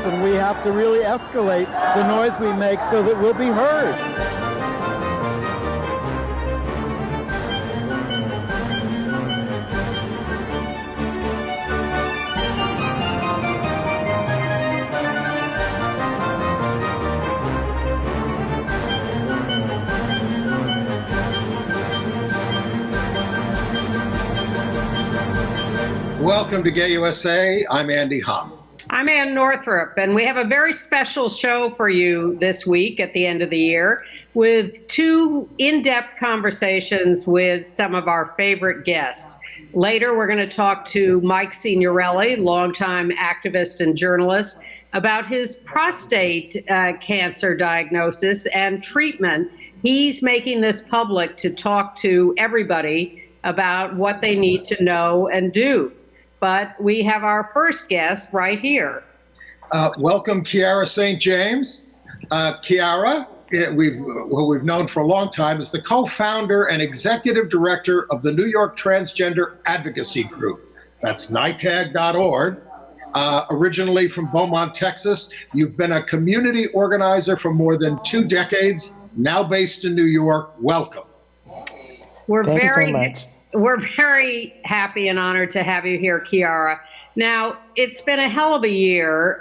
and we have to really escalate the noise we make so that we'll be heard. Welcome to Gay USA. I'm Andy Hum. I'm Ann Northrup, and we have a very special show for you this week at the end of the year with two in-depth conversations with some of our favorite guests. Later, we're going to talk to Mike Signorile, longtime activist and journalist, about his prostate cancer diagnosis and treatment. He's making this public to talk to everybody about what they need to know and do. But we have our first guest right here. Welcome, Kiara St. James. Kiara, who we've known for a long time, is the co-founder and executive director of the New York Transgender Advocacy Group. That's NYTAG.org. Originally from Beaumont, Texas, you've been a community organizer for more than 2 decades, now based in New York. Welcome. Thank you so much. We're very happy and honored to have you here, Kiara. Now, it's been a hell of a year,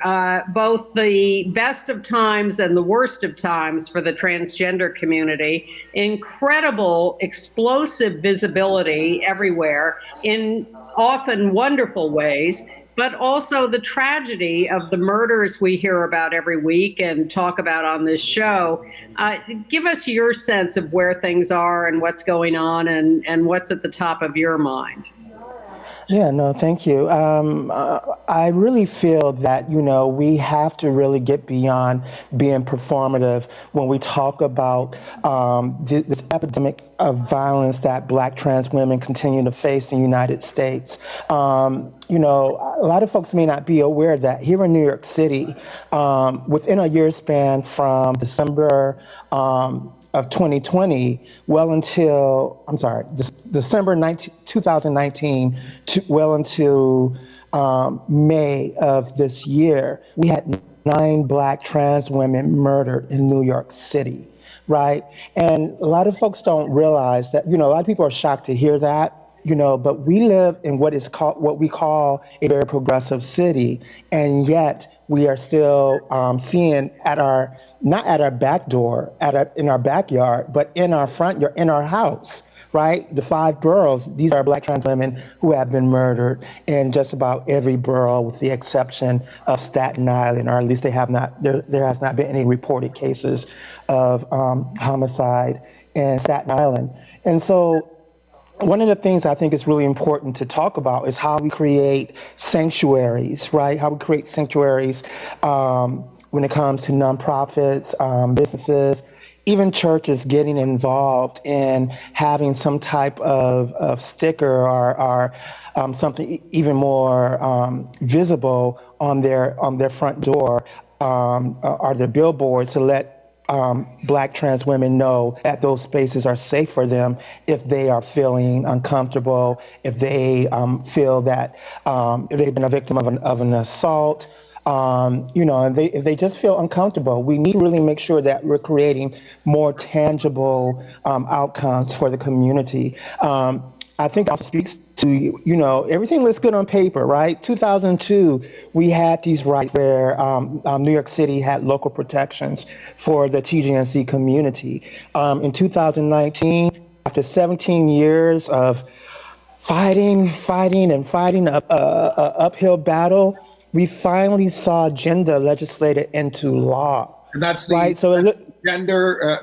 both the best of times and the worst of times for the transgender community. Incredible, explosive visibility everywhere in often wonderful ways, but also the tragedy of the murders we hear about every week and talk about on this show. Give us your sense of where things are and what's going on and what's at the top of your mind. Yeah, no, thank you. I really feel that, we have to really get beyond being performative when we talk about this epidemic of violence that Black trans women continue to face in the United States. A lot of folks may not be aware that here in New York City, within a year span from December of 2020, December 2019, well into May of this year, we had 9 Black trans women murdered in New York City, right? And a lot of folks don't realize that, a lot of people are shocked to hear that, but we live in what we call a very progressive city, and yet we are still seeing not at our back door, in our backyard, but in our front yard, in our house, right? The 5 boroughs, these are Black trans women who have been murdered in just about every borough, with the exception of Staten Island, or at least there has not been any reported cases of homicide in Staten Island. And so one of the things I think is really important to talk about is how we create sanctuaries, right? How we create sanctuaries when it comes to nonprofits, businesses, even churches getting involved in having some type of sticker or something even more visible on their front door or their billboards to let Black trans women know that those spaces are safe for them if they are feeling uncomfortable, if they feel that if they've been a victim of an assault, if they just feel uncomfortable. We need to really make sure that we're creating more tangible outcomes for the community. I think also speaks to, everything looks good on paper, right? 2002, we had these rights where New York City had local protections for the TGNC community. In 2019, after 17 years of fighting an uphill battle, we finally saw gender legislated into law. And that's right. Gender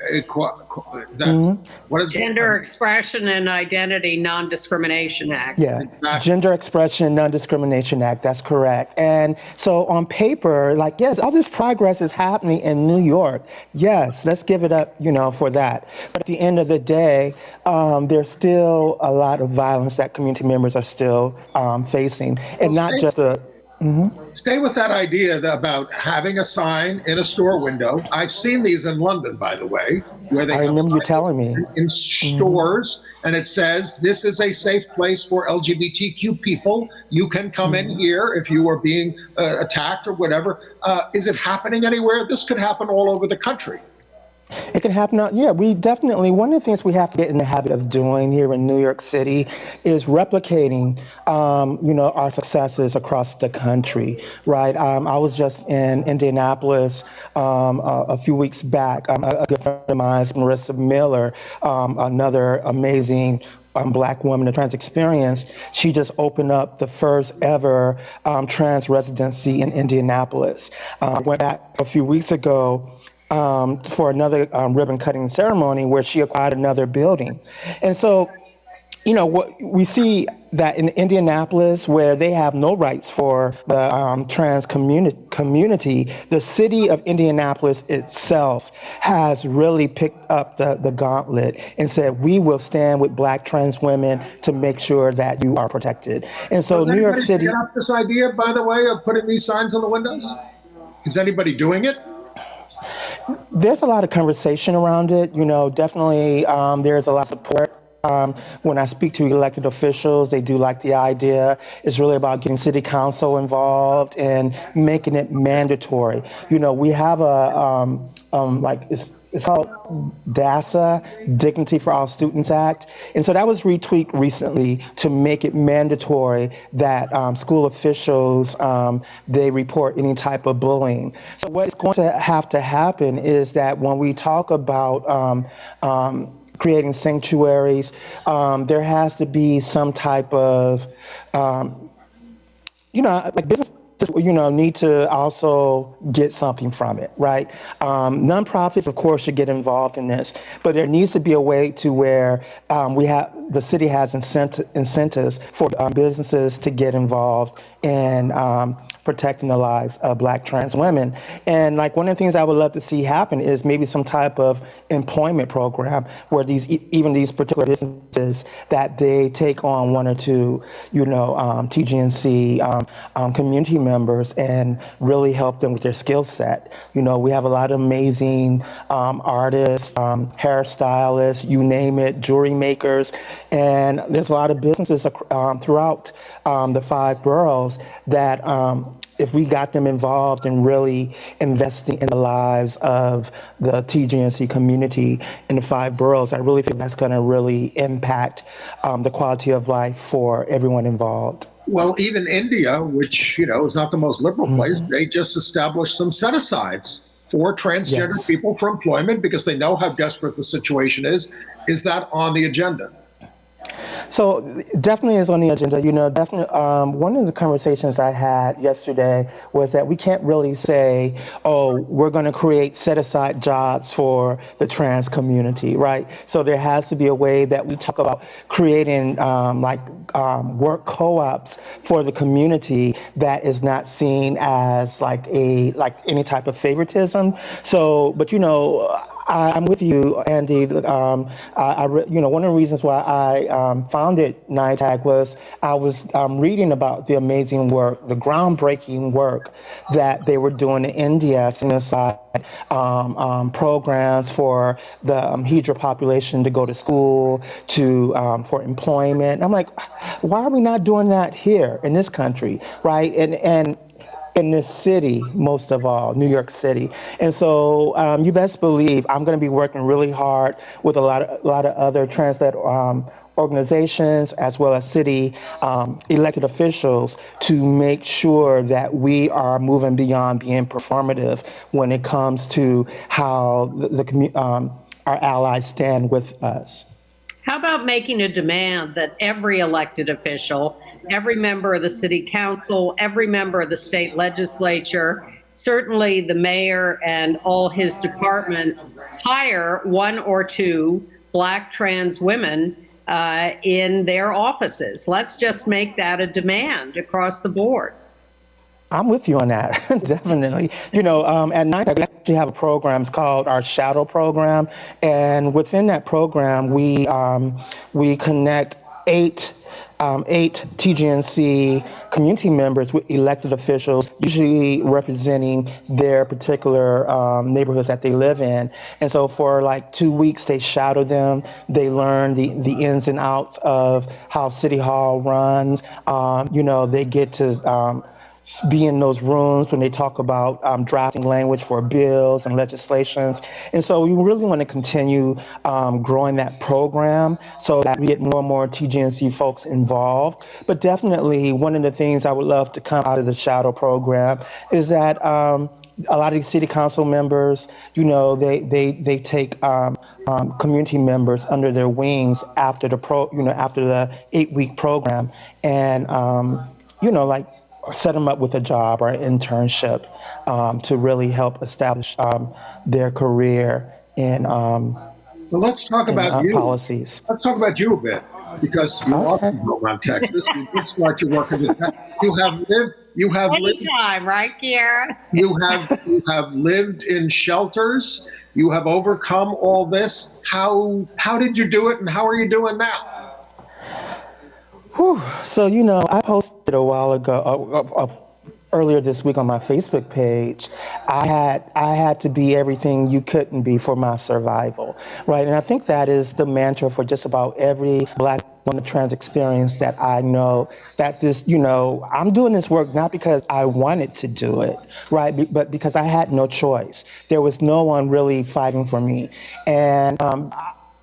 what is Gender Expression and Identity Non-Discrimination Act. Yeah, exactly. Gender Expression and Non-Discrimination Act, that's correct. And so on paper, yes, all this progress is happening in New York. Yes, let's give it up, for that. But at the end of the day, there's still a lot of violence that community members are still facing. And not just Stay with that idea about having a sign in a store window. I've seen these in London, by the way, where they I have remember you signs telling me. in stores, and it says, "This is a safe place for LGBTQ people. You can come in here if you are being attacked or whatever." Is it happening anywhere? This could happen all over the country. It can happen. Yeah, we definitely, one of the things we have to get in the habit of doing here in New York City is replicating, our successes across the country, right? I was just in Indianapolis a few weeks back. A good friend of mine, Marissa Miller, another amazing Black woman in trans experience. She just opened up the first ever trans residency in Indianapolis. Went back a few weeks ago for another ribbon cutting ceremony where she acquired another building. And so, what we see that in Indianapolis, where they have no rights for the trans community, the city of Indianapolis itself has really picked up the gauntlet and said, we will stand with Black trans women to make sure that you are protected. And so New York City... Get up this idea, by the way, of putting these signs on the windows? Is anybody doing it? There's a lot of conversation around it. Definitely there's a lot of support. When I speak to elected officials, they do like the idea. It's really about getting city council involved and making it mandatory. We have it's called DASA, Dignity for All Students Act. And so that was retweaked recently to make it mandatory that school officials, they report any type of bullying. So what's going to have to happen is that when we talk about creating sanctuaries, there has to be some type of, business need to also get something from it, right? Nonprofits, of course, should get involved in this, but there needs to be a way to where the city has incentives for businesses to get involved in protecting the lives of Black trans women. And one of the things I would love to see happen is maybe some type of employment program where these particular businesses, that they take on one or two, TGNC community members and really help them with their skill set. We have a lot of amazing artists, hairstylists, you name it, jewelry makers, and there's a lot of businesses throughout the 5 boroughs that if we got them involved in really investing in the lives of the TGNC community in the 5 boroughs, I really think that's going to really impact the quality of life for everyone involved. Well, even India, which, is not the most liberal place, they just established some set-asides for transgender people for employment because they know how desperate the situation is. Is that on the agenda? So definitely is on the agenda. Definitely. One of the conversations I had yesterday was that we can't really say, "Oh, we're going to create set-aside jobs for the trans community," right? So there has to be a way that we talk about creating work co-ops for the community that is not seen as any type of favoritism. So, but I'm with you, Andy. One of the reasons why I founded NYTAG was I was reading about the amazing work, the groundbreaking work that they were doing in India, setting aside programs for the Hijra population to go to school, for employment. I'm like, why are we not doing that here in this country, right? And in this city, most of all, New York City. And so you best believe I'm going to be working really hard with a lot of other trans-led organizations as well as city elected officials to make sure that we are moving beyond being performative when it comes to how our allies stand with us. How about making a demand that every elected official, every member of the city council, every member of the state legislature, certainly the mayor and all his departments, hire 1 or 2 Black trans women in their offices? Let's just make that a demand across the board. I'm with you on that, definitely. At NYTAG, we actually have a program. It's called our Shadow Program, and within that program, we connect 8 8 TGNC community members with elected officials, usually representing their particular neighborhoods that they live in. And so for like 2 weeks, they shadow them. They learn the ins and outs of how City Hall runs. They get to be in those rooms when they talk about drafting language for bills and legislations. And so we really want to continue growing that program so that we get more and more TGNC folks involved. But definitely one of the things I would love to come out of the shadow program is that a lot of these city council members, they take community members under their wings after the after the 8-week program, and set them up with a job or an internship to really help establish their career in Well, let's talk about you. Policies. Let's talk about you a bit, because you are from Beaumont, Texas. You did start your work in the Texas. You have lived Anytime, right, Kiara? You have lived in shelters. You have overcome all this. How did you do it, and how are you doing now? Whew. So, I posted a while ago, earlier this week on my Facebook page. I had to be everything you couldn't be for my survival, right? And I think that is the mantra for just about every Black woman trans experience that I know. That this, I'm doing this work not because I wanted to do it, right? But because I had no choice. There was no one really fighting for me, and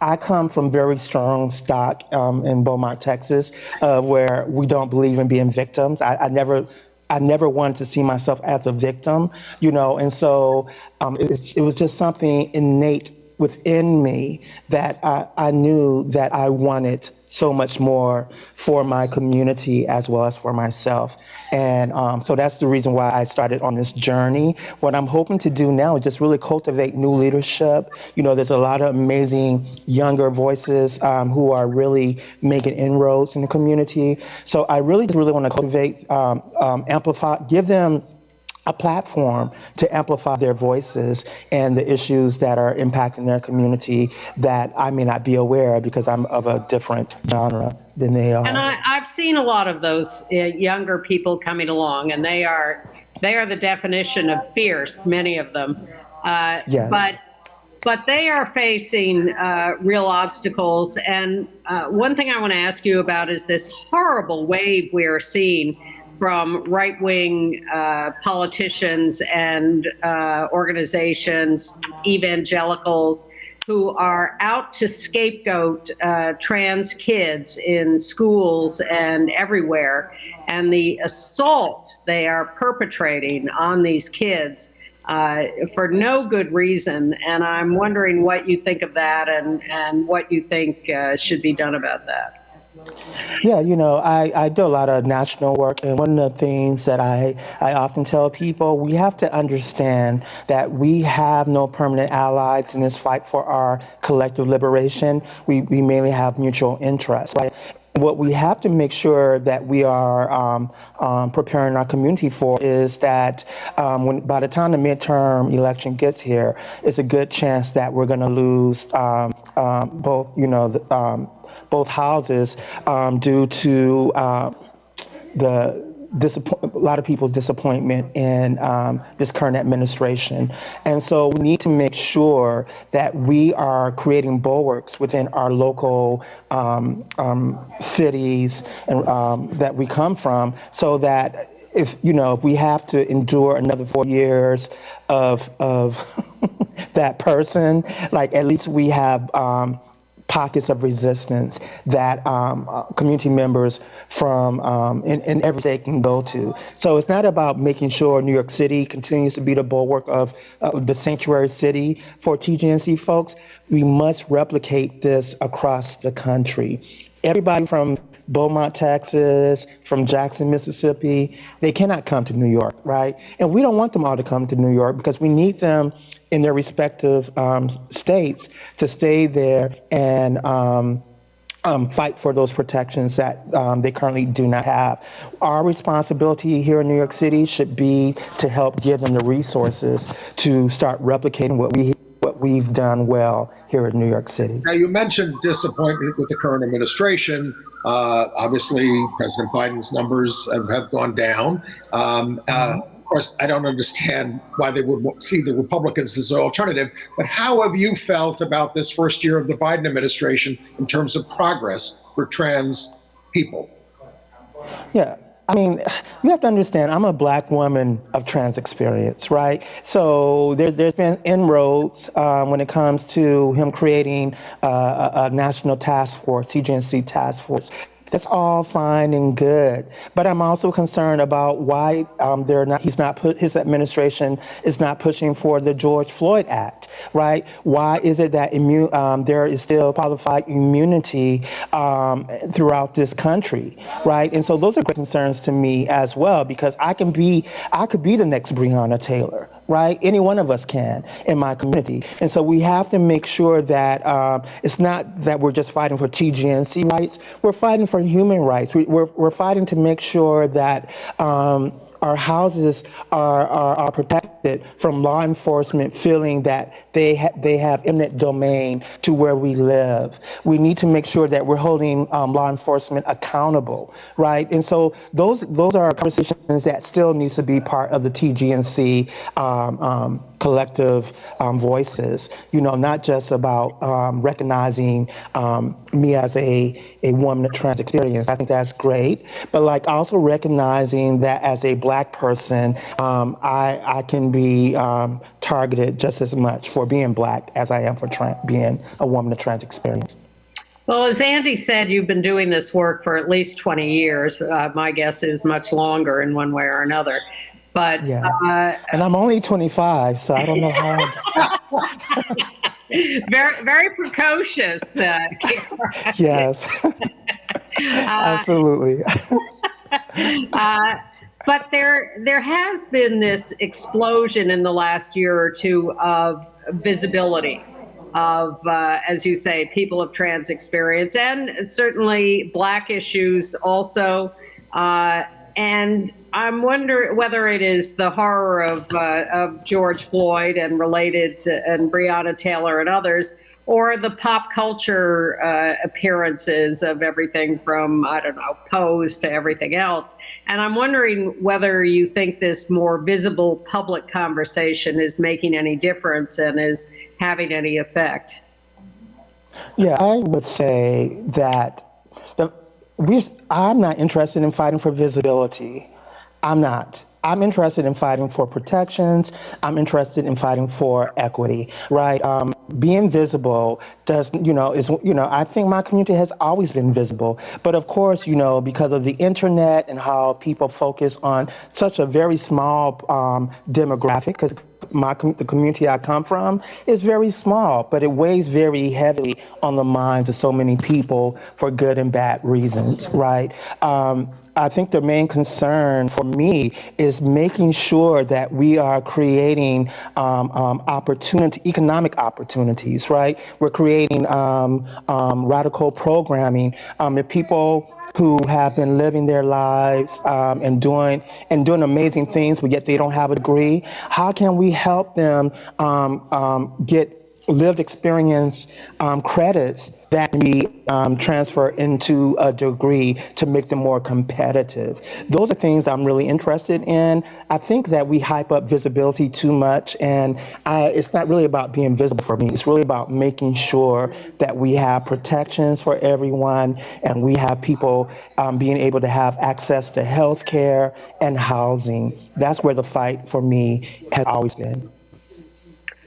I come from very strong stock in Beaumont, Texas, where we don't believe in being victims. I never wanted to see myself as a victim, and so it was just something innate within me that I knew that I wanted so much more for my community as well as for myself. And so that's the reason why I started on this journey. What I'm hoping to do now is just really cultivate new leadership. There's a lot of amazing younger voices who are really making inroads in the community. So I really want to cultivate, amplify, give them a platform to amplify their voices and the issues that are impacting their community that I may not be aware of because I'm of a different genre than they are. And I've seen a lot of those younger people coming along, and they are the definition of fierce, many of them. Yes. But they are facing real obstacles. And one thing I want to ask you about is this horrible wave we are seeing from right-wing politicians and organizations, evangelicals, who are out to scapegoat trans kids in schools and everywhere, and the assault they are perpetrating on these kids for no good reason. And I'm wondering what you think of that and what you think should be done about that. Yeah, I do a lot of national work, and one of the things that I often tell people, we have to understand that we have no permanent allies in this fight for our collective liberation. We mainly have mutual interests, right? What we have to make sure that we are preparing our community for is that by the time the midterm election gets here, it's a good chance that we're going to lose both houses due to a lot of people's disappointment in this current administration. And so we need to make sure that we are creating bulwarks within our local cities and that we come from, so that if we have to endure another 4 years of that person, like at least we have pockets of resistance that community members from in every state can go to. So it's not about making sure New York City continues to be the bulwark of the sanctuary city for TGNC folks. We must replicate this across the country. Everybody from Beaumont, Texas, from Jackson, Mississippi, they cannot come to New York, right? And we don't want them all to come to New York because we need them in their respective states to stay there and fight for those protections that they currently do not have. Our responsibility here in New York City should be to help give them the resources to start replicating what but we've done well here in New York City. Now, you mentioned disappointment with the current administration. Obviously, President Biden's numbers have gone down. Of course, I don't understand why they would see the Republicans as an alternative, but how have you felt about this first year of the Biden administration in terms of progress for trans people? Yeah. I mean, you have to understand, I'm a Black woman of trans experience, right? So there's been inroads when it comes to him creating a national task force, TGNC task force. That's all fine and good, but I'm also concerned about why his administration is not pushing for the George Floyd Act, right? Why is it that there is still qualified immunity throughout this country, right? And so those are great concerns to me as well, because I could be the next Breonna Taylor, right? Any one of us can in my community. And so we have to make sure that it's not that we're just fighting for TGNC rights. We're fighting for human rights. We're fighting to make sure that our houses are protected from law enforcement feeling that they have eminent domain to where we live. We need to make sure that we're holding law enforcement accountable, right? And so those are conversations that still needs to be part of the TGNC collective voices, not just about recognizing me as a woman of trans experience. I think that's great, but also recognizing that as a Black person, I can be targeted just as much for being Black as I am for being a woman of trans experience. Well, as Andy said, you've been doing this work for at least 20 years. My guess is much longer in one way or another. But yeah. And I'm only 25, so I don't know how. Very, very precocious. Yes, absolutely. But there has been this explosion in the last year or two of visibility of, as you say, people of trans experience, and certainly Black issues also. And I'm wondering whether it is the horror of George Floyd and related and Breonna Taylor and others, or the pop culture appearances of everything from, Pose to everything else. And I'm wondering whether you think this more visible public conversation is making any difference and is having any effect. Yeah, I would say that I'm not interested in fighting for visibility. I'm not. I'm interested in fighting for protections. I'm interested in fighting for equity, right? Being visible I think my community has always been visible. But of course, because of the internet and how people focus on such a very small demographic, because the community I come from is very small, but it weighs very heavily on the minds of so many people for good and bad reasons, right? I think the main concern for me is making sure that we are creating economic opportunities, right? We're creating radical programming. If people who have been living their lives and doing amazing things, but yet they don't have a degree, how can we help them get lived experience credits that can be transferred into a degree to make them more competitive? Those are things I'm really interested in. I think that we hype up visibility too much, and it's not really about being visible for me. It's really about making sure that we have protections for everyone, and we have people being able to have access to health care and housing. That's where the fight for me has always been.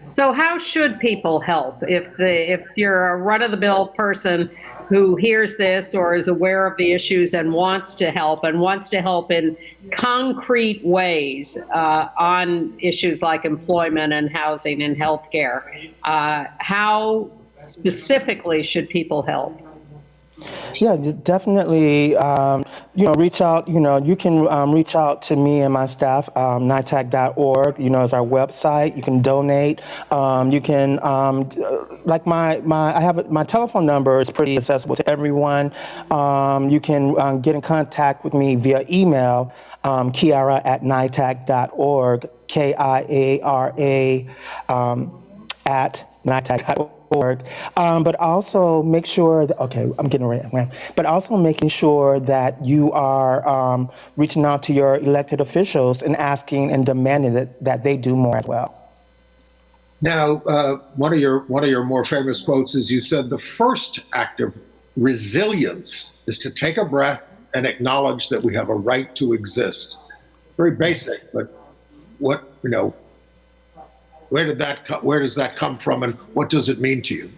So how should people help? If you're a run-of-the-mill person who hears this or is aware of the issues and wants to help in concrete ways on issues like employment and housing and healthcare, how specifically should people help? Yeah, definitely. Reach out. You can reach out to me and my staff. NYTAG.org. Is our website. You can donate. You can my telephone number is pretty accessible to everyone. You can get in contact with me via email. Kiara@NYTAG.org. KIARA at NYTAG.org, but also make sure that, okay, I'm getting ready, but also making sure that you are reaching out to your elected officials and asking and demanding that they do more as well. Now, one of your more famous quotes is, you said the first act of resilience is to take a breath and acknowledge that we have a right to exist. Very basic, but where does that come from, and what does it mean to you?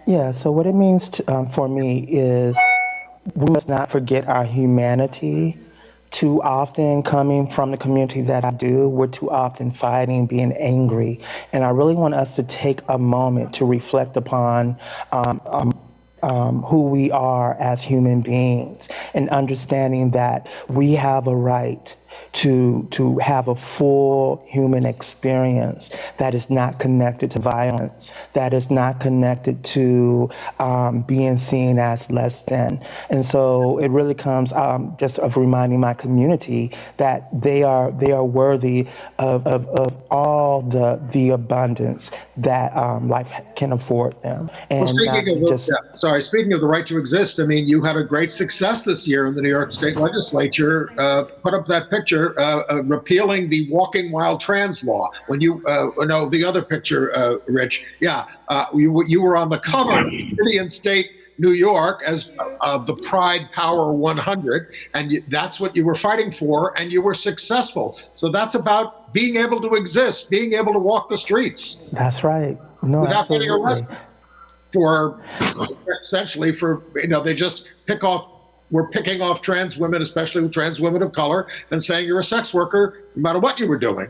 Yeah, so what it means for me is we must not forget our humanity. Too often, coming from the community that I do, we're too often fighting, being angry. And I really want us to take a moment to reflect upon who we are as human beings, and understanding that we have a right to have a full human experience that is not connected to violence, that is not connected to being seen as less than. And so it really comes just of reminding my community that they are worthy of all the abundance that life can afford them. And speaking of the right to exist, I mean, you had a great success this year in the New York State Legislature. Put up that picture, repealing the walking while trans law. When the other picture, Rich, you were on the cover of City and State New York as the Pride Power 100, and that's what you were fighting for, and you were successful. So that's about being able to exist, being able to walk the streets. That's right. No, without absolutely. getting arrested they just we're picking off trans women, especially trans women of color, and saying you're a sex worker no matter what you were doing.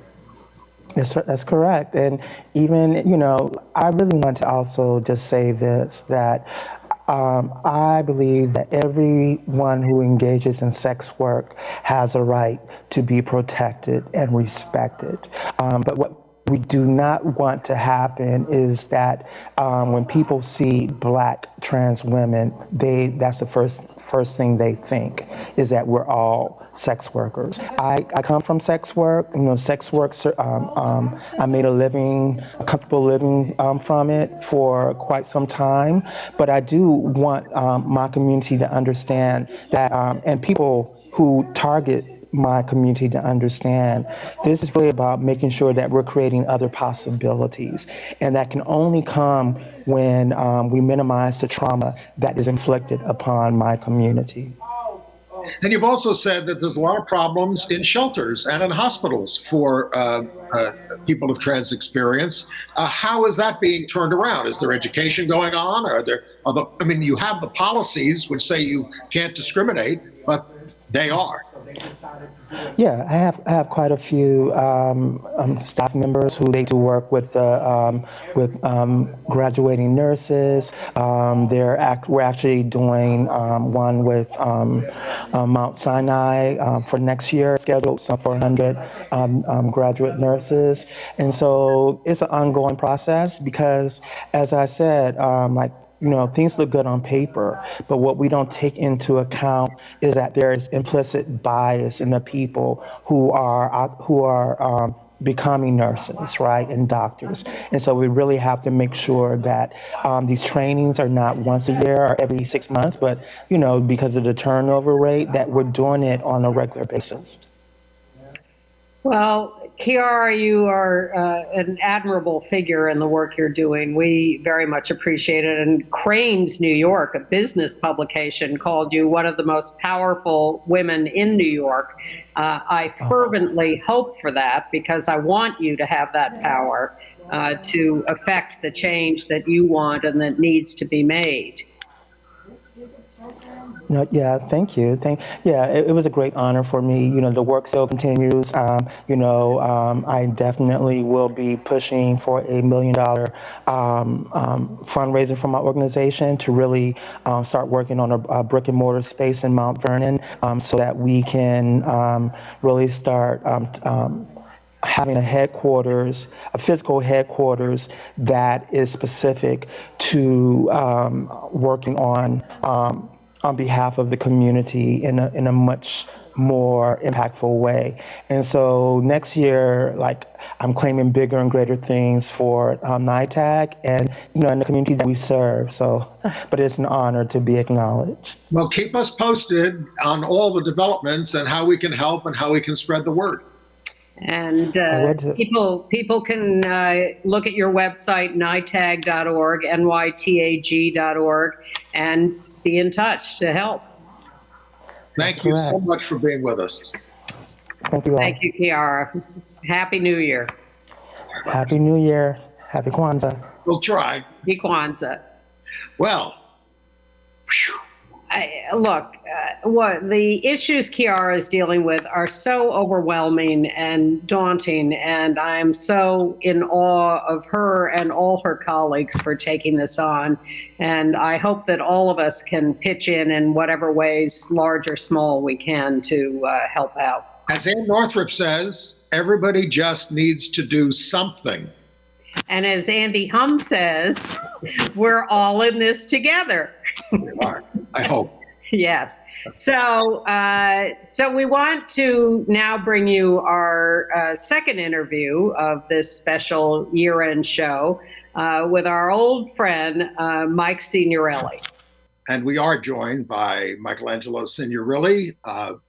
That's correct. And even, I really want to also just say this, that I believe that everyone who engages in sex work has a right to be protected and respected. But what we do not want to happen is that when people see Black trans women, that's the first thing they think, is that we're all sex workers. I come from sex work. Sex work. I made a comfortable living from it for quite some time. But I do want my community to understand that, and people who target my community to understand, this is really about making sure that we're creating other possibilities. And that can only come when we minimize the trauma that is inflicted upon my community. And you've also said that there's a lot of problems in shelters and in hospitals for people of trans experience. How is that being turned around? Is there education going on? You have the policies which say you can't discriminate, but they are. Yeah, I have quite a few staff members who they do work with graduating nurses. We're actually doing one with Mount Sinai for next year, scheduled some 400 graduate nurses. And so it's an ongoing process because, as I said, things look good on paper, but what we don't take into account is that there is implicit bias in the people who are becoming nurses, right, and doctors. And so we really have to make sure that these trainings are not once a year or every 6 months, but, because of the turnover rate, that we're doing it on a regular basis. Well, Kiara, you are an admirable figure in the work you're doing. We very much appreciate it. And Crain's New York, a business publication, called you one of the most powerful women in New York. I fervently hope for that, because I want you to have that power to affect the change that you want and that needs to be made. Yeah, thank you. It was a great honor for me. The work still continues. I definitely will be pushing for a $1 million fundraiser for my organization to really start working on a brick and mortar space in Mount Vernon, so that we can really start having a physical headquarters that is specific to working on behalf of the community in a much more impactful way. And so next year, like, I'm claiming bigger and greater things for NYTAG and, and the community that we serve. So, but it's an honor to be acknowledged. Well, keep us posted on all the developments and how we can help and how we can spread the word. And people can look at your website, nytag.org, nytag.org, and be in touch to help. Thank you so much for being with us. Thank you all. Thank you, Kiara. Happy New Year. Happy New Year. Happy Kwanzaa. We'll try. Happy Kwanzaa. Well, what the issues Kiara is dealing with are so overwhelming and daunting, and I'm so in awe of her and all her colleagues for taking this on. And I hope that all of us can pitch in whatever ways, large or small, we can to help out. As Ann Northrup says, everybody just needs to do something. And as Andy Hum says, we're all in this together. We are, I hope. Yes. So we want to now bring you our second interview of this special year-end show with our old friend, Mike Signorile. And we are joined by Michelangelo Signorile.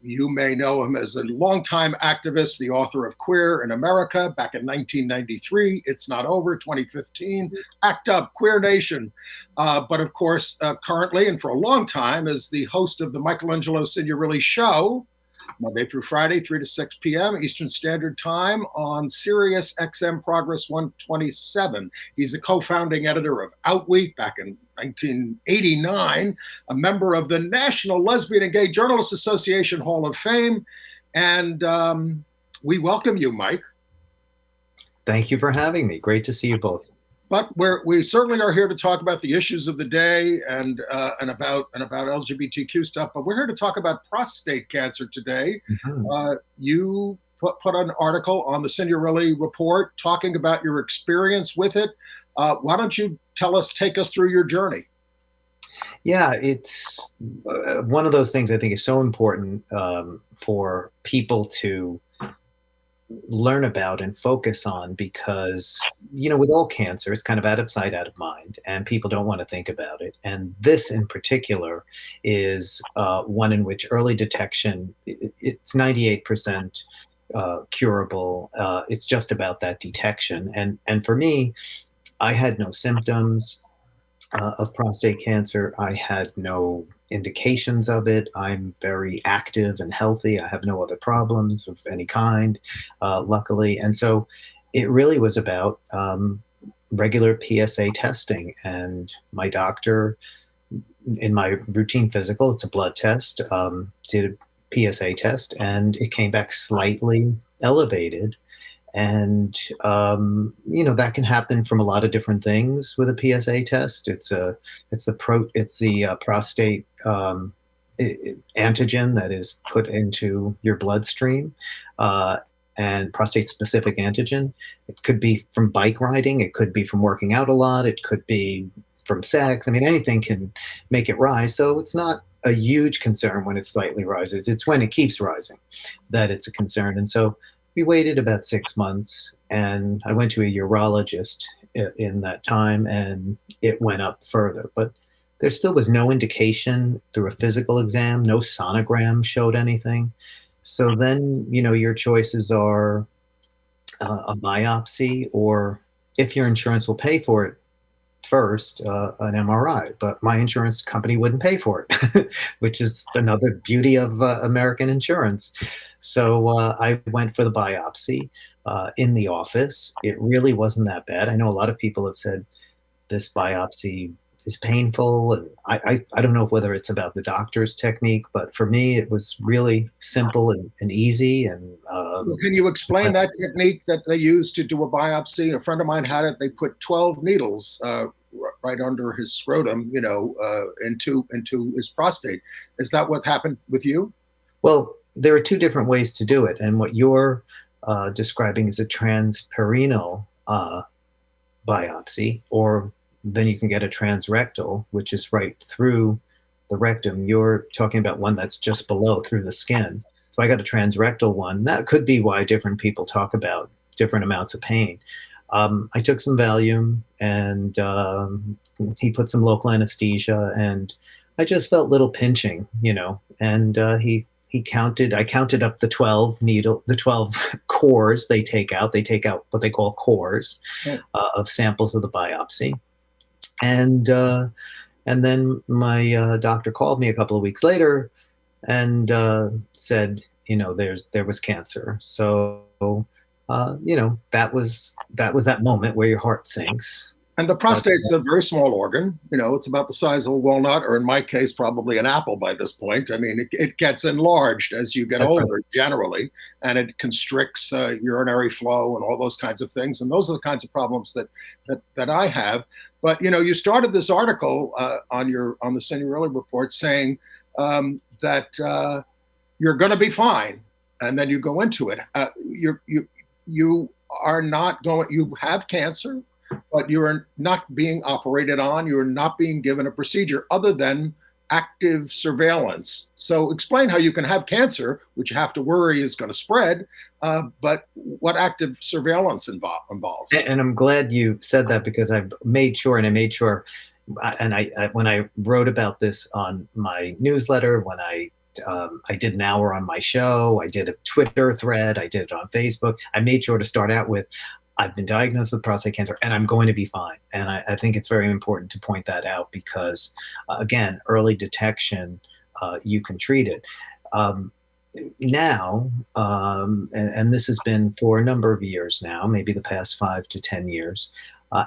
You may know him as a longtime activist, the author of Queer in America back in 1993, It's Not Over, 2015, Act Up, Queer Nation. But of course, currently and for a long time is the host of the Michelangelo Signorile Show, Monday through Friday, 3 to 6 p.m. Eastern Standard Time on Sirius XM Progress 127. He's a co-founding editor of Outweek back in 1989, a member of the National Lesbian and Gay Journalists Association Hall of Fame. And we welcome you, Mike. Thank you for having me. Great to see you both. But we certainly are here to talk about the issues of the day and about LGBTQ stuff. But we're here to talk about prostate cancer today. Mm-hmm. You put an article on the Signorile Report talking about your experience with it. Why don't you take us through your journey? Yeah, it's one of those things I think is so important for people to learn about and focus on because, with all cancer, it's kind of out of sight, out of mind, and people don't want to think about it. And this in particular is one in which early detection, it's 98% curable. It's just about that detection. And for me, I had no symptoms of prostate cancer. I had no indications of it. I'm very active and healthy. I have no other problems of any kind, luckily. And so it really was about regular PSA testing. And my doctor, in my routine physical, it's a blood test, did a PSA test, and it came back slightly elevated. And, that can happen from a lot of different things with a PSA test. It's the prostate antigen that is put into your bloodstream, and prostate specific antigen. It could be from bike riding. It could be from working out a lot. It could be from sex. I mean, anything can make it rise. So it's not a huge concern when it slightly rises. It's when it keeps rising that it's a concern. And so we waited about 6 months, and I went to a urologist in that time, and it went up further. But there still was no indication through a physical exam. No sonogram showed anything. So then, your choices are a biopsy, or if your insurance will pay for it, first, an MRI. But my insurance company wouldn't pay for it, which is another beauty of American insurance. So I went for the biopsy in the office. It really wasn't that bad. I know a lot of people have said this biopsy is painful, and I don't know whether it's about the doctor's technique, but for me it was really simple and easy. And can you explain that technique that they use to do a biopsy? A friend of mine had it. They put 12 needles right under his scrotum, into his prostate. Is that what happened with you? Well, there are two different ways to do it, and what you're describing is a transperineal biopsy, or then you can get a transrectal, which is right through the rectum. You're talking about one that's just below, through the skin. So I got a transrectal one. That could be why different people talk about different amounts of pain. I took some Valium, and he put some local anesthesia, and I just felt little pinching, and he counted. I counted up the 12 cores they take out. They take out what they call cores of samples of the biopsy, and then my doctor called me a couple of weeks later and said, there was cancer. So that was that moment where your heart sinks. And the prostate's a very small organ. It's about the size of a walnut, or in my case, probably an apple by this point. I mean, it gets enlarged as you get older, generally, and it constricts urinary flow and all those kinds of things. And those are the kinds of problems that I have. But you started this article on the Signorile report saying that you're going to be fine, and then you go into it. You are not going. You have cancer, but you are not being operated on. You are not being given a procedure other than active surveillance. So explain how you can have cancer, which you have to worry is going to spread, but what active surveillance involves. And I'm glad you said that, because I've made sure, and I when I wrote about this on my newsletter, when I did an hour on my show, I did a Twitter thread, I did it on Facebook, I made sure to start out with, I've been diagnosed with prostate cancer and I'm going to be fine. And I think it's very important to point that out because, again, early detection, you can treat it. Now, and this has been for a number of years now, maybe the past 5 to 10 years,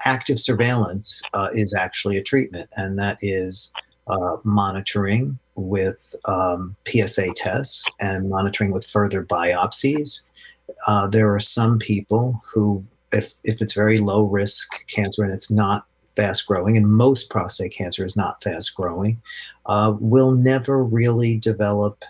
active surveillance is actually a treatment, and that is monitoring with PSA tests and monitoring with further biopsies. There are some people who, if it's very low risk cancer and it's not fast growing, and most prostate cancer is not fast growing, will never really develop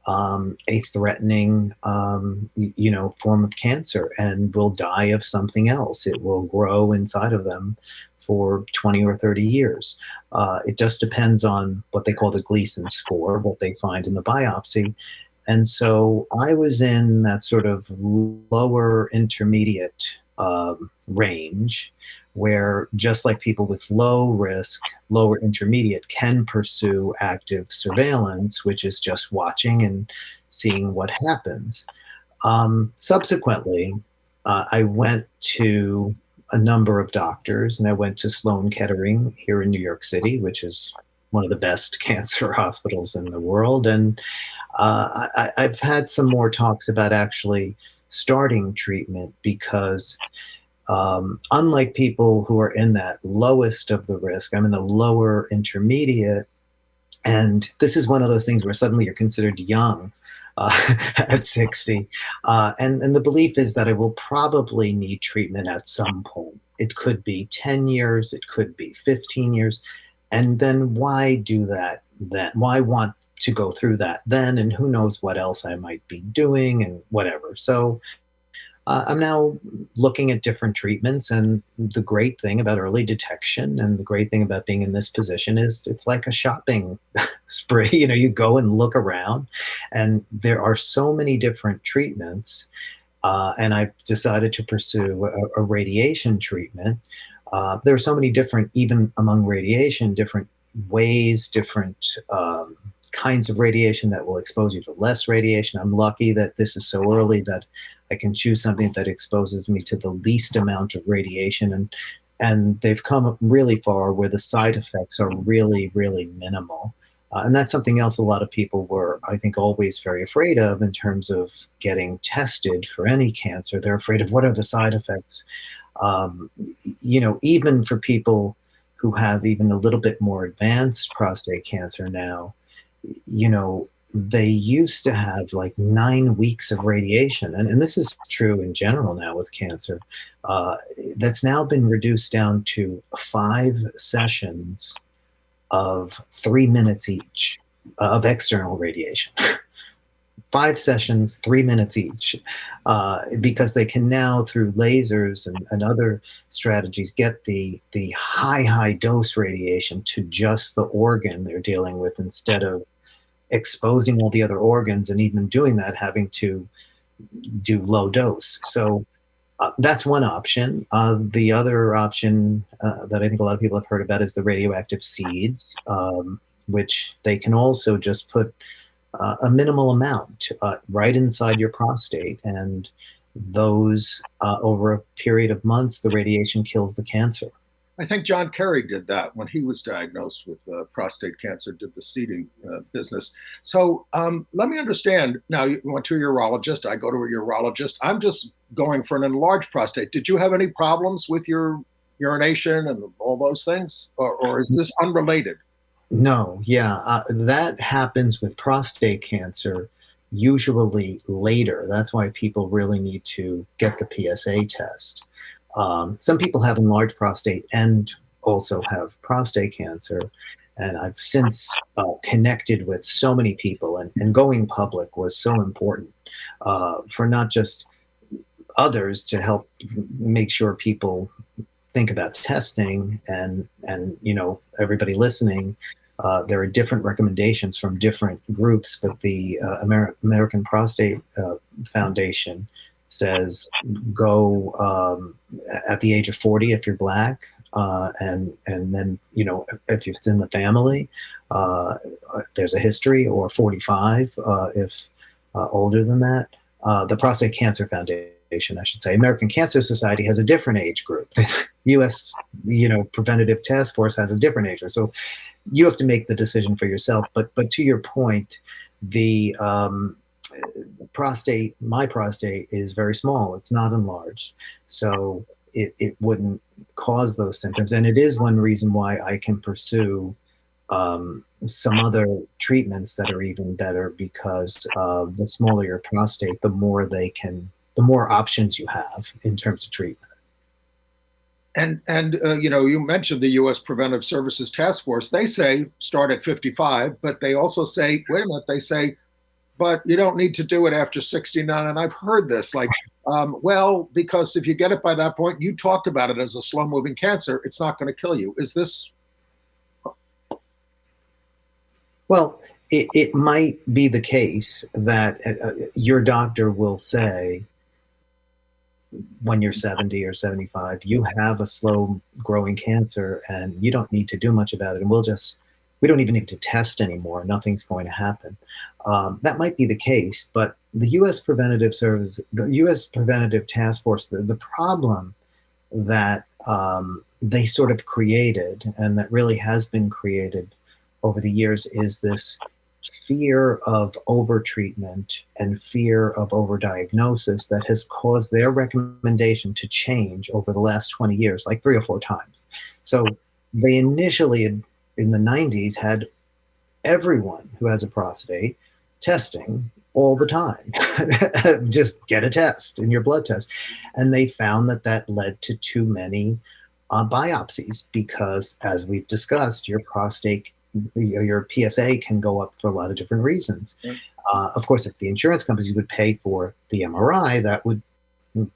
a threatening, form of cancer, and will die of something else. It will grow inside of them for 20 or 30 years. It just depends on what they call the Gleason score, what they find in the biopsy. And so I was in that sort of lower intermediate range, where just like people with low risk, lower intermediate can pursue active surveillance, which is just watching and seeing what happens. Subsequently, I went to a number of doctors, and I went to Sloan Kettering here in New York City, which is one of the best cancer hospitals in the world. And I've had some more talks about actually starting treatment, because unlike people who are in that lowest of the risk, I'm in the lower intermediate. And this is one of those things where suddenly you're considered young at 60. And the belief is that I will probably need treatment at some point. It could be 10 years, it could be 15 years. And then why do that then? Why want to go through that then? And who knows what else I might be doing and whatever. So I'm now looking at different treatments, and the great thing about early detection and the great thing about being in this position is it's like a shopping spree. You go and look around, and there are so many different treatments, and I've decided to pursue a radiation treatment. There are so many different, even among radiation, different ways, different kinds of radiation that will expose you to less radiation. I'm lucky that this is so early that I can choose something that exposes me to the least amount of radiation. And they've come really far where the side effects are really, really minimal. And that's something else a lot of people were, I think, always very afraid of in terms of getting tested for any cancer. They're afraid of what are the side effects. Even for people who have even a little bit more advanced prostate cancer now, they used to have like 9 weeks of radiation. And this is true in general now with cancer. That's now been reduced down to 5 sessions of 3 minutes each of external radiation. 5 sessions, 3 minutes each, because they can now, through lasers and other strategies, get the high dose radiation to just the organ they're dealing with, instead of exposing all the other organs, and even doing that, having to do low dose. So that's one option. The other option that I think a lot of people have heard about is the radioactive seeds, which they can also just put a minimal amount right inside your prostate. And those, over a period of months, the radiation kills the cancer. I think John Kerry did that when he was diagnosed with prostate cancer, did the seeding business. So let me understand. Now, you went to a urologist. I go to a urologist. I'm just going for an enlarged prostate. Did you have any problems with your urination and all those things? Or is this unrelated? No, yeah. That happens with prostate cancer usually later. That's why people really need to get the PSA test. Some people have enlarged prostate and also have prostate cancer. And I've since connected with so many people, and going public was so important for not just others to help make sure people think about testing, and everybody listening. There are different recommendations from different groups, but the American Prostate Foundation says go at the age of 40 if you're Black, and then if it's in the family, there's a history, or 45 if older than that. The Prostate Cancer Foundation, I should say, American Cancer Society has a different age group. The U.S. Preventative Task Force has a different age group. So you have to make the decision for yourself. But to your point, the my prostate is very small. It's not enlarged, so it wouldn't cause those symptoms. And it is one reason why I can pursue some other treatments that are even better, because the smaller your prostate, the more options you have in terms of treatment. And you mentioned the U.S. Preventive Services Task Force. They say start at 55, but they also say, wait a minute, they say, but you don't need to do it after 69. And I've heard this, well, because if you get it by that point, you talked about it as a slow-moving cancer, it's not going to kill you. Is this? Well, it might be the case that your doctor will say, when you're 70 or 75, you have a slow-growing cancer, and you don't need to do much about it. And we don't even need to test anymore. Nothing's going to happen. That might be the case, but the U.S. Preventative Service, the U.S. Preventative Task Force, the problem that they sort of created, and that really has been created over the years, is this fear of overtreatment and fear of overdiagnosis that has caused their recommendation to change over the last 20 years, like 3 or 4 times. So they initially, in the 90s, had everyone who has a prostate testing all the time. Just get a test in your blood test. And they found that led to too many biopsies, because, as we've discussed, your prostate, your PSA can go up for a lot of different reasons. Yeah. Of course, if the insurance companies would pay for the MRI, that would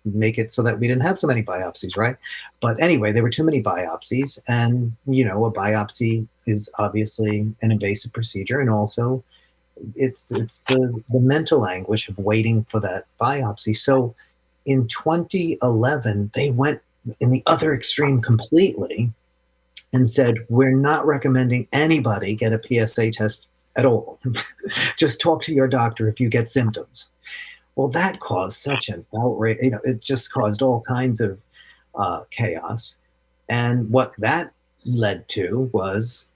make it so that we didn't have so many biopsies, right? But anyway, there were too many biopsies, and a biopsy is obviously an invasive procedure, and also it's the mental anguish of waiting for that biopsy. So in 2011, they went in the other extreme completely and said, we're not recommending anybody get a PSA test at all. Just talk to your doctor if you get symptoms. Well, that caused such an outrage. It just caused all kinds of chaos. And what that led to was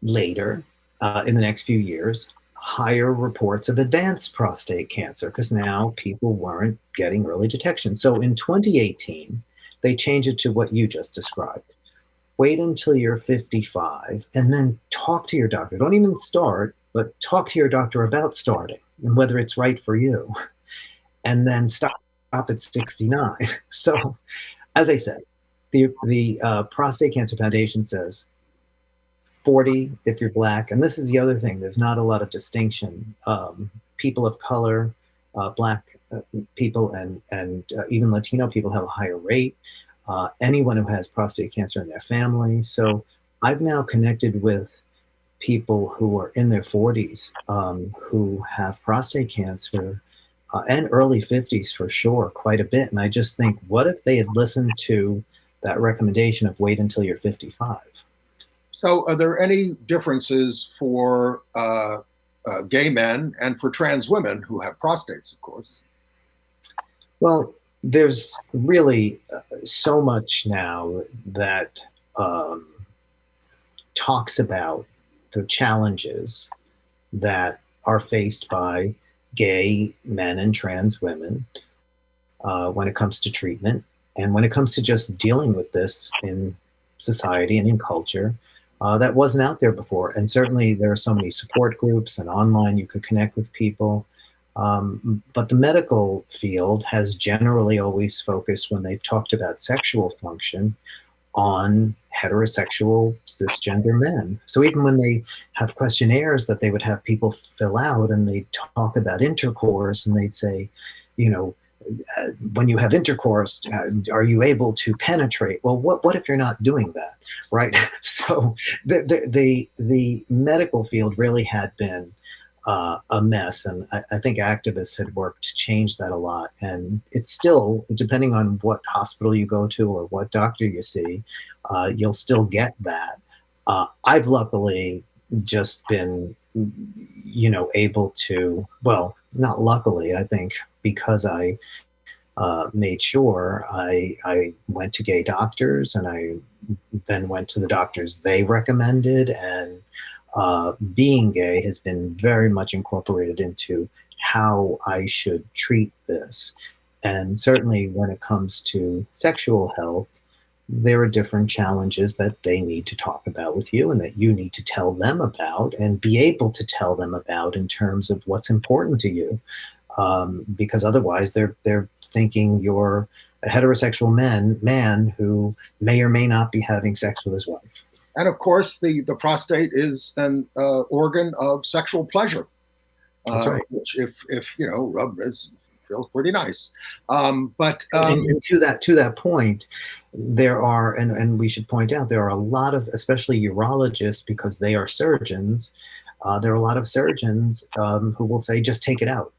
later, in the next few years, higher reports of advanced prostate cancer, because now people weren't getting early detection. So in 2018, they changed it to what you just described. Wait until you're 55 and then talk to your doctor. Don't even start, but talk to your doctor about starting and whether it's right for you. And then stop at 69. So, as I said, the Prostate Cancer Foundation says 40 if you're Black. And this is the other thing. There's not a lot of distinction. People of color, Black people, and even Latino people have a higher rate. Anyone who has prostate cancer in their family. So I've now connected with people who are in their 40s who have prostate cancer and early 50s for sure, quite a bit. And I just think, what if they had listened to that recommendation of wait until you're 55? So are there any differences for gay men and for trans women who have prostates, of course? Well, there's really so much now that talks about the challenges that are faced by gay men and trans women when it comes to treatment and when it comes to just dealing with this in society and in culture that wasn't out there before. And certainly there are so many support groups and online you could connect with people. But the medical field has generally always focused, when they've talked about sexual function, on heterosexual cisgender men. So even when they have questionnaires that they would have people fill out and they talk about intercourse and they'd say, you know, when you have intercourse, are you able to penetrate? Well, what if you're not doing that, right? So the medical field really had been a mess, and I think activists had worked to change that a lot. And it's still, depending on what hospital you go to or what doctor you see, you'll still get that. I've luckily just been, you know, able to, well, not luckily, I think because I made sure I went to gay doctors, and I then went to the doctors they recommended, and being gay has been very much incorporated into how I should treat this. And certainly when it comes to sexual health, there are different challenges that they need to talk about with you and that you need to tell them about and be able to tell them about in terms of what's important to you. Because otherwise they're thinking you're a heterosexual man who may or may not be having sex with his wife. And of course, the prostate is an organ of sexual pleasure. That's right. Which, if you know, feels pretty nice. And to that point, there are, and we should point out, there are a lot of, especially urologists, because they are surgeons. There are a lot of surgeons who will say, just take it out.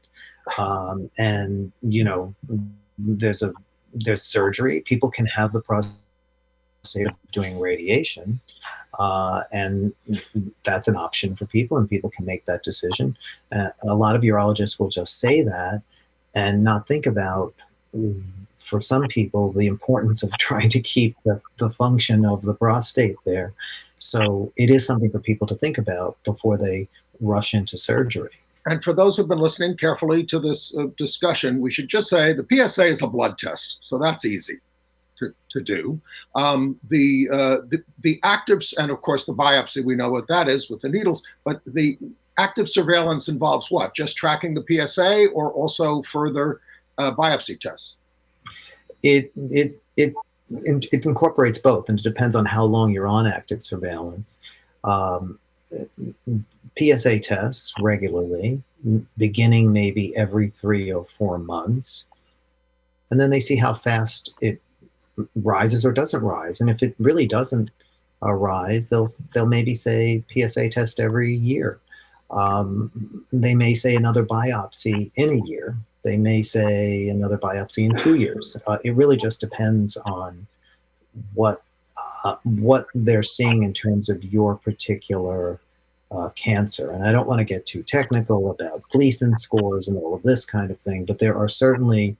And you know, there's surgery. People can have the prostate of doing radiation, and that's an option for people, and people can make that decision. A lot of urologists will just say that and not think about, for some people, the importance of trying to keep the function of the prostate there. So it is something for people to think about before they rush into surgery. And for those who've been listening carefully to this discussion, we should just say the PSA is a blood test, so that's easy to do. The active, and of course the biopsy, we know what that is with the needles, but the active surveillance involves what? Just tracking the PSA or also further biopsy tests? It incorporates both, and it depends on how long you're on active surveillance. PSA tests regularly, beginning maybe every 3 or 4 months, and then they see how fast it rises or doesn't rise. And if it really doesn't rise, they'll maybe say PSA test every year. They may say another biopsy in a year. They may say another biopsy in 2 years. It really just depends on what they're seeing in terms of your particular cancer. And I don't want to get too technical about Gleason scores and all of this kind of thing, but there are certainly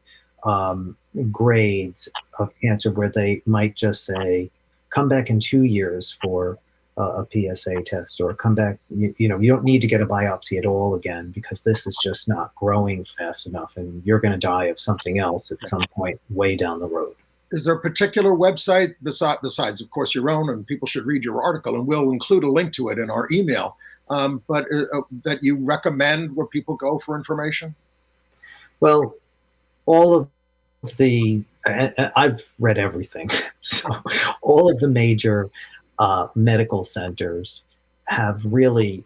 grades of cancer where they might just say, come back in 2 years for a PSA test, or come back, you don't need to get a biopsy at all again because this is just not growing fast enough and you're going to die of something else at some point way down the road. Is there a particular website besides, of course, your own, and people should read your article, and we'll include a link to it in our email, but that you recommend where people go for information? Well, all of I've read everything. So all of the major medical centers have really,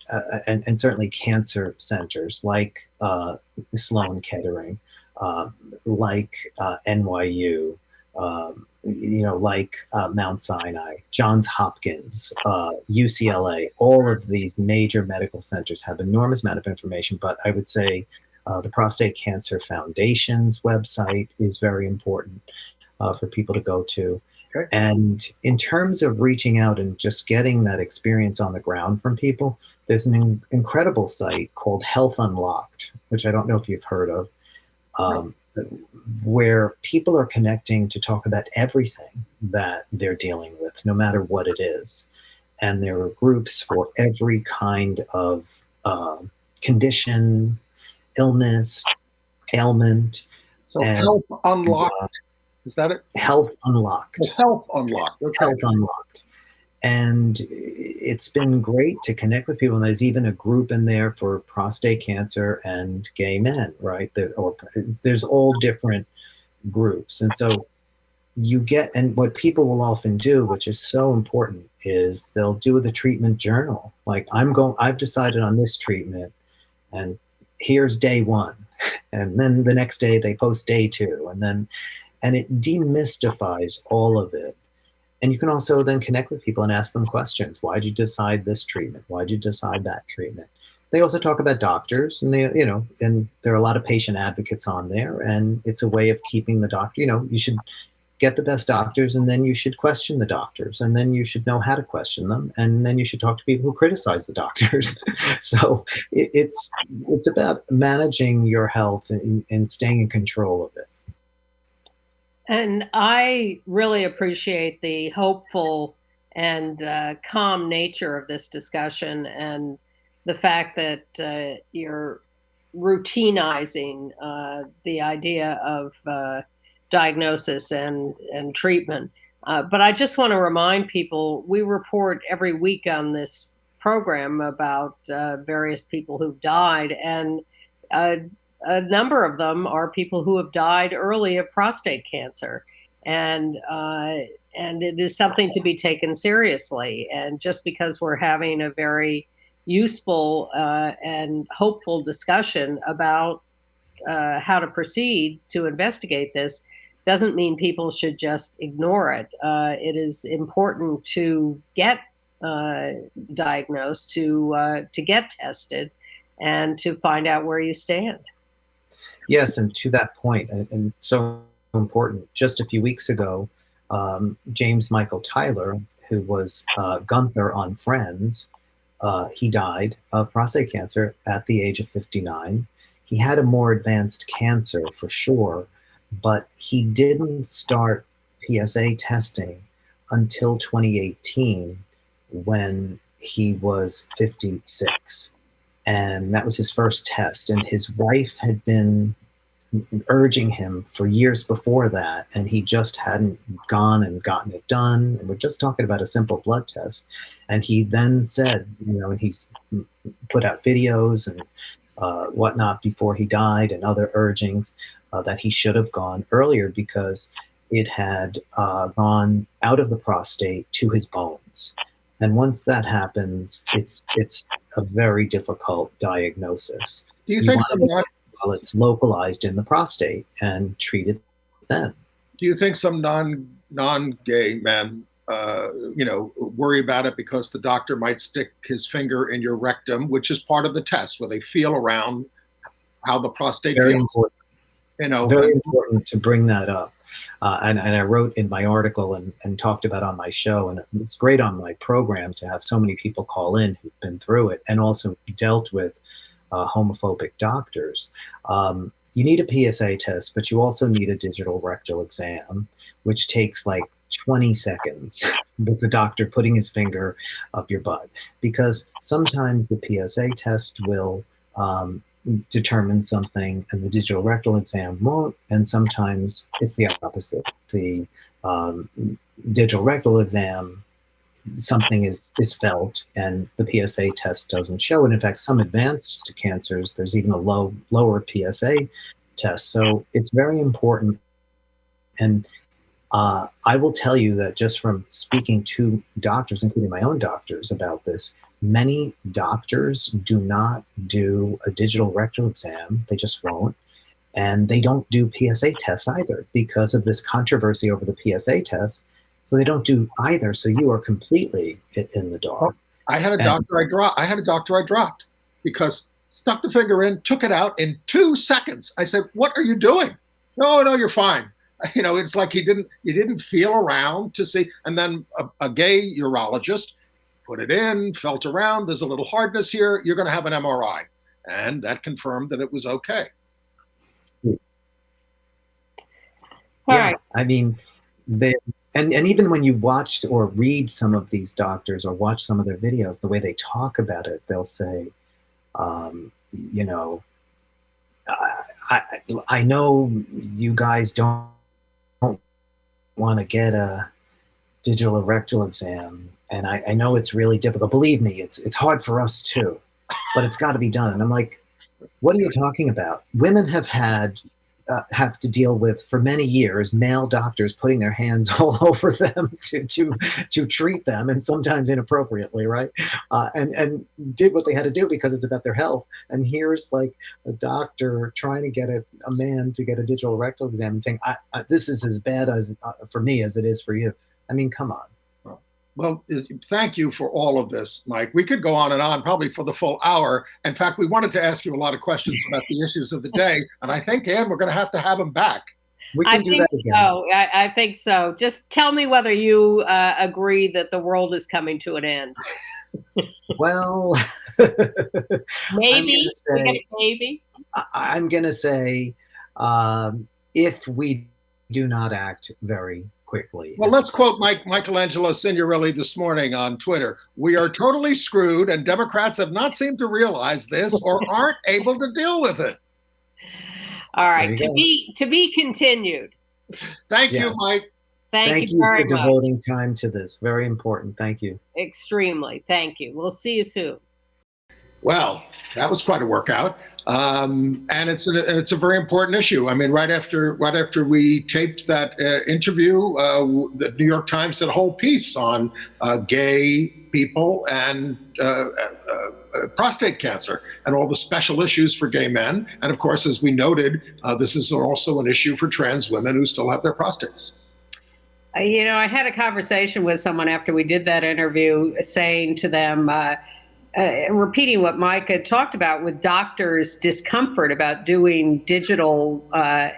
and certainly cancer centers like Sloan Kettering, like NYU, like Mount Sinai, Johns Hopkins, UCLA. All of these major medical centers have enormous amount of information, but I would say the Prostate Cancer Foundation's website is very important for people to go to. Okay. And in terms of reaching out and just getting that experience on the ground from people, there's an incredible site called Health Unlocked, which I don't know if you've heard of, where people are connecting to talk about everything that they're dealing with, no matter what it is. And there are groups for every kind of condition, illness, ailment. So Health Unlocked. Is that it? Health Unlocked. Oh, Health Unlocked. Okay. Health Unlocked. And it's been great to connect with people. And there's even a group in there for prostate cancer and gay men, right? There's all different groups. And so and what people will often do, which is so important, is they'll do the treatment journal. Like, I've decided on this treatment, and here's day 1. And then the next day they post day 2. And it demystifies all of it. And you can also then connect with people and ask them questions. Why'd you decide this treatment? Why'd you decide that treatment? They also talk about doctors, and and there are a lot of patient advocates on there. And it's a way of keeping the doctor, you should get the best doctors, and then you should question the doctors, and then you should know how to question them. And then you should talk to people who criticize the doctors. So it's about managing your health and staying in control of it. And I really appreciate the hopeful and calm nature of this discussion, and the fact that you're routinizing the idea of diagnosis and treatment. But I just want to remind people, we report every week on this program about various people who've died, and a number of them are people who have died early of prostate cancer, and it is something to be taken seriously. And just because we're having a very useful and hopeful discussion about how to proceed to investigate this doesn't mean people should just ignore it. It is important to get diagnosed, to get tested, and to find out where you stand. Yes, and to that point, and so important, just a few weeks ago, James Michael Tyler, who was Gunther on Friends, he died of prostate cancer at the age of 59. He had a more advanced cancer for sure, but he didn't start PSA testing until 2018, when he was 56. And that was his first test. And his wife had been urging him for years before that, and he just hadn't gone and gotten it done. And we're just talking about a simple blood test. And he then said, and he's put out videos and whatnot before he died, and other urgings that he should have gone earlier, because it had gone out of the prostate to his bones. And once that happens, it's a very difficult diagnosis. Do you think well, it's localized in the prostate and treated then? Do you think some non-gay men, worry about it because the doctor might stick his finger in your rectum, which is part of the test, where they feel around how the prostate Very feels? Important. Very important to bring that up. And I wrote in my article and talked about on my show, and it's great on my program to have so many people call in who've been through it and also dealt with homophobic doctors. You need a PSA test, but you also need a digital rectal exam, which takes like 20 seconds with the doctor putting his finger up your butt, because sometimes the PSA test will determine something and the digital rectal exam won't, and sometimes it's the opposite. The digital rectal exam, something is felt and the PSA test doesn't show it. In fact, some advanced cancers, there's even a lower PSA test. So it's very important. And I will tell you that just from speaking to doctors, including my own doctors, about this, many doctors do not do a digital rectal exam. They just won't. And they don't do PSA tests either because of this controversy over the PSA test. So they don't do either. So you are completely in the dark. I had a doctor I dropped because stuck the finger in, took it out in 2 seconds. I said, "What are you doing?" No, you're fine. It's like he didn't feel around to see. And then a gay urologist put it in, felt around. There's a little hardness here. You're going to have an MRI. And that confirmed that it was okay. Yeah, I mean, and even when you watch or read some of these doctors or watch some of their videos, the way they talk about it, they'll say, I know you guys don't want to get a digital rectal exam, and I know it's really difficult. Believe me, it's hard for us too, but it's got to be done. And I'm like, what are you talking about? Women have to deal with for many years male doctors putting their hands all over them to treat them, and sometimes inappropriately, right? And did what they had to do because it's about their health. And here's like a doctor trying to get a man to get a digital rectal exam and saying, this is as bad as for me as it is for you. I mean, come on. Well, thank you for all of this, Mike. We could go on and on probably for the full hour. In fact, we wanted to ask you a lot of questions about the issues of the day. And I think, Ann, we're going to have him back. We can do that again. I think so. Just tell me whether you agree that the world is coming to an end. Well, maybe. I'm going to say if we do not act very quickly. Well, let's quote Michelangelo Signorile this morning on Twitter. "We are totally screwed, and Democrats have not seemed to realize this or aren't able to deal with it." All right, to be continued. Thank you, Mike. Thank you very much for devoting time to this. Very important. Thank you. Extremely. Thank you. We'll see you soon. Well, that was quite a workout. And it's a very important issue. I mean, right after we taped that interview, the New York Times did a whole piece on gay people and prostate cancer and all the special issues for gay men. And of course, as we noted, this is also an issue for trans women who still have their prostates. I had a conversation with someone after we did that interview, saying to them, repeating what Mike had talked about with doctors' discomfort about doing digital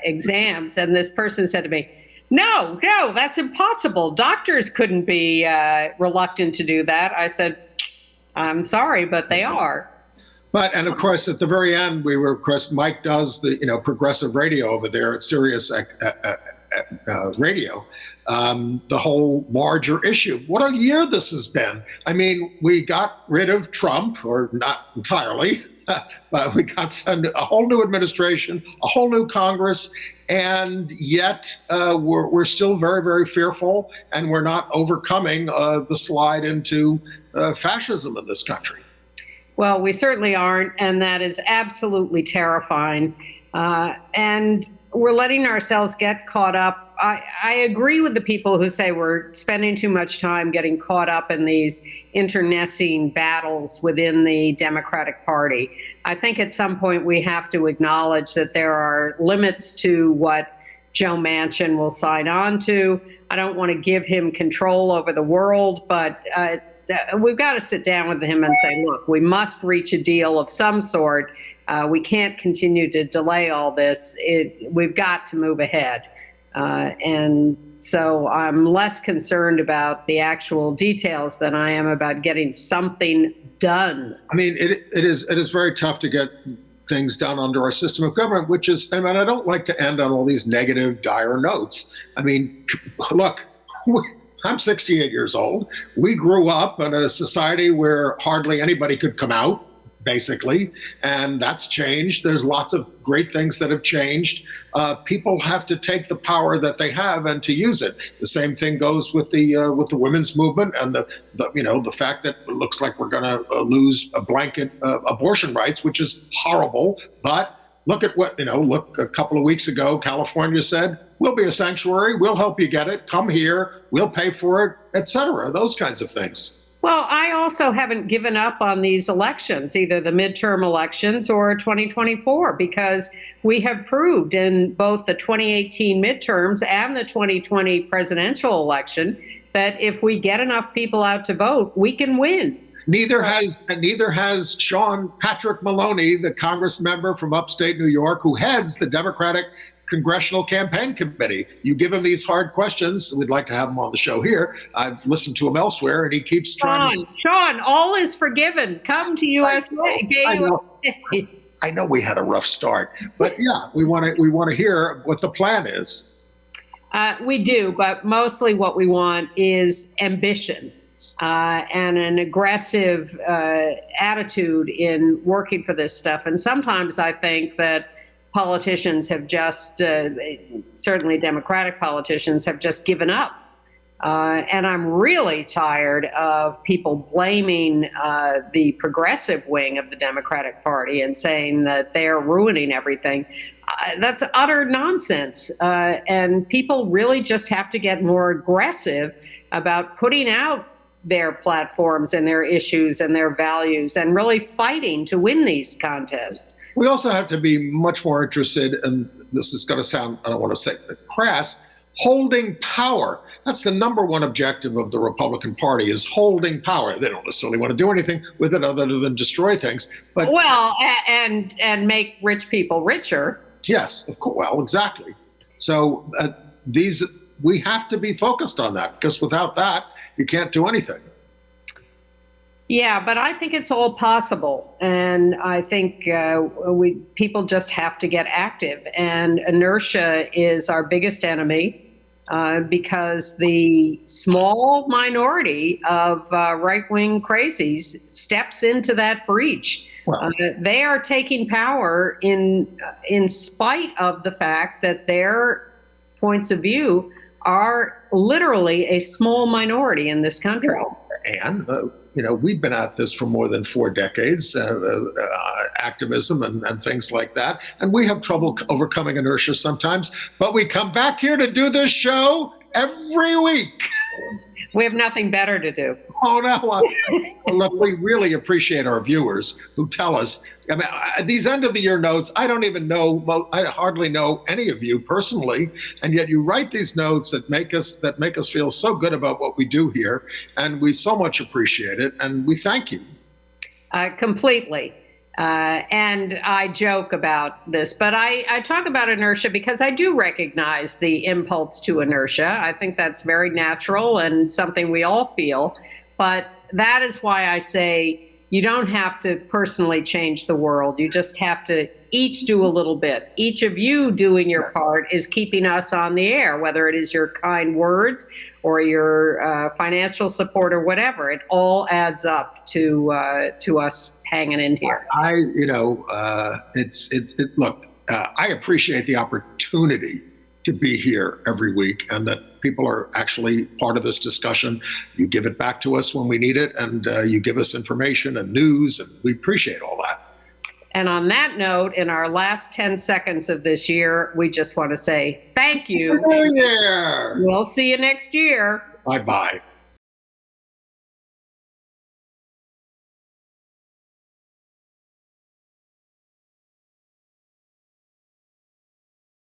exams. And this person said to me, no, that's impossible. Doctors couldn't be reluctant to do that. I said, I'm sorry, but they are. And of course, at the very end, Mike does the, progressive radio over there at Sirius Radio. The whole larger issue. What a year this has been. I mean, we got rid of Trump, or not entirely, but we got a whole new administration, a whole new Congress, and yet we're still very, very fearful, and we're not overcoming the slide into fascism in this country. Well, we certainly aren't, and that is absolutely terrifying. And we're letting ourselves get caught up. I agree with the people who say we're spending too much time getting caught up in these internecine battles within the Democratic Party. I think at some point we have to acknowledge that there are limits to what Joe Manchin will sign on to. I don't want to give him control over the world, but we've got to sit down with him and say, look, we must reach a deal of some sort. We can't continue to delay all this. We've got to move ahead. And so I'm less concerned about the actual details than I am about getting something done. I mean, it is very tough to get things done under our system of government, which is, I don't like to end on all these negative, dire notes. I mean, look, I'm 68 years old. We grew up in a society where hardly anybody could come out, basically, and that's changed. There's lots of great things that have changed. People have to take the power that they have and to use it. The same thing goes with the women's movement and the fact that it looks like we're going to lose a blanket abortion rights, which is horrible. But look at what a couple of weeks ago, California said, we'll be a sanctuary, we'll help you get it, come here, we'll pay for it, etc. Those kinds of things. Well, I also haven't given up on these elections, either the midterm elections or 2024, because we have proved in both the 2018 midterms and the 2020 presidential election that if we get enough people out to vote, we can win. Neither has Sean Patrick Maloney, the Congress member from upstate New York, who heads the Democratic Congressional Campaign Committee. You give him these hard questions. We'd like to have him on the show here. I've listened to him elsewhere, and he keeps trying. Sean, all is forgiven. Come to USA. I know we had a rough start, but yeah, we want to hear what the plan is. We do, but mostly what we want is ambition and an aggressive attitude in working for this stuff. And sometimes I think that politicians have just, certainly Democratic politicians, have just given up. And I'm really tired of people blaming the progressive wing of the Democratic Party and saying that they're ruining everything. That's utter nonsense. And people really just have to get more aggressive about putting out their platforms and their issues and their values and really fighting to win these contests. We also have to be much more interested, and this is going to sound, I don't want to say crass, holding power. That's the number one objective of the Republican Party, is holding power. They don't necessarily want to do anything with it other than destroy things. But well, and make rich people richer. Yes, of course. Well, exactly. So we have to be focused on that, because without that, you can't do anything. Yeah, but I think it's all possible, and I think people just have to get active. And inertia is our biggest enemy, because the small minority of right-wing crazies steps into that breach. Well, they are taking power in spite of the fact that their points of view are literally a small minority in this country. Well, and we've been at this for more than 4 decades, activism and things like that. And we have trouble overcoming inertia sometimes, but we come back here to do this show every week. We have nothing better to do. Oh, no. Look, we really appreciate our viewers who tell us. I mean, these end of the year notes, I don't even know, I hardly know any of you personally, and yet you write these notes that make us feel so good about what we do here, and we so much appreciate it, and we thank you. Completely. And I joke about this, but I talk about inertia because I do recognize the impulse to inertia. I think that's very natural and something we all feel. But that is why I say you don't have to personally change the world. You just have to each do a little bit. Each of you doing your part is keeping us on the air, whether it is your kind words or your financial support or whatever. It all adds up to us hanging in here. Look, I appreciate the opportunity to be here every week, and that people are actually part of this discussion. You give it back to us when we need it, and you give us information and news, and we appreciate all that. And on that note, in our last 10 seconds of this year, we just want to say thank you. Happy New Year! We'll see you next year. Bye-bye.